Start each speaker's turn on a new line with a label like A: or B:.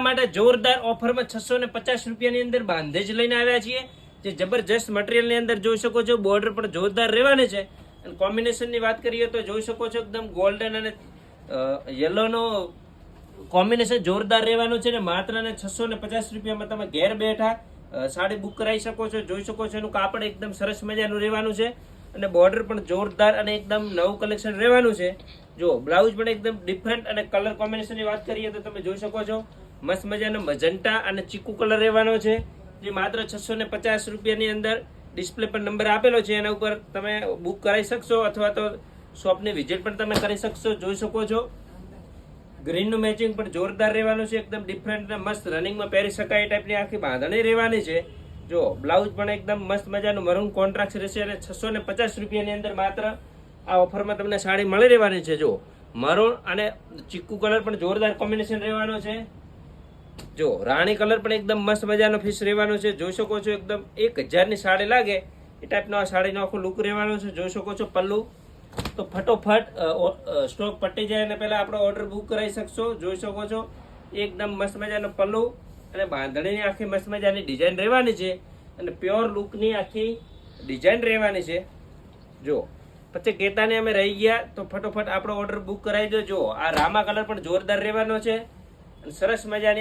A: માટે જોરદાર ઓફરમાં 650 રૂપિયાની અંદર બાંધેજ લઈને આવ્યા છીએ, જે જબરજસ્ત મટીરિયલની અંદર જોઈ શકો છો. બોર્ડર પણ જોરદાર રહેવાની છે. અને કોમ્બિનેશનની વાત કરીએ તો જોઈ શકો છો એકદમ ગોલ્ડન અને યલોનો કોમ્બિનેશન જોરદાર રહેવાનું છે. ને માત્ર ને 650 રૂપિયામાં તમે ઘેર બેઠા સાડી બુક કરાવી શકો છો. જોઈ શકો છો એનું કાપડ એકદમ સરસ મજાનું રહેવાનું છે અને બોર્ડર પણ જોરદાર અને એકદમ નવું કલેક્શન રહેવાનું છે. જો બ્લાઉઝ પણ એકદમ ડિફરન્ટ અને કલર કોમ્બિનેશનની વાત કરીએ તો તમે જોઈ શકો છો મસ્ત મજાનો મજન્ટા અને ચીકુ કલર રહેવાનો છે, જે માત્ર 650 રૂપિયાની અંદર ડિસ્પ્લે પર નંબર આપેલો છે, એના ઉપર તમે બુક કરાવી શકશો અથવા તો શોપની વિઝિટ પણ તમે કરી શકશો. જોઈ શકો છો ગ્રીનનું મેચિંગ પણ જોરદાર રહેવાનું છે, એકદમ ડિફરન્ટ અને મસ્ત રનિંગમાં પહેરી શકાય એ ટાઈપની આખી બાંધણી રહેવાની છે. જો બ્લાઉઝ પણ એકદમ મસ્ત મજાનું મરૂન કોન્ટ્રાક્ટ રહેશે અને 650 રૂપિયાની અંદર માત્ર આ ઓફરમાં તમને સાડી મળી રહેવાની છે. જો મરૂન અને ચીકુ કલર પણ જોરદાર કોમ્બિનેશન રહેવાનો છે. જો રાણી કલર પણ એકદમ મસ્ત મજાનો ફિશ રહેવાનો છે. જોઈ શકો છો એકદમ 1000ની સાડી લાગે એ ટાઈપનો આ સાડીનો આખો લુક રહેવાનો છે. જોઈ શકો છો પલ્લુ તો ફટોફટ સ્ટોક પટી જાય અને પહેલા આપણો ઓર્ડર બુક કરાવી શકશો. જોઈ શકો છો એકદમ મસ્ત મજાનો પલ્લુ અને બાંધણીની આખી મસ્ત મજાની ડિઝાઇન રહેવાની છે અને પ્યોર લુકની આખી ડિઝાઇન રહેવાની છે. જો પછી કહેતાને અમે રહી ગયા તો ફટોફટ આપણો ઓર્ડર બુક કરાવી દો. જો આ રામા કલર પણ જોરદાર રહેવાનો છે અને સરસ મજાની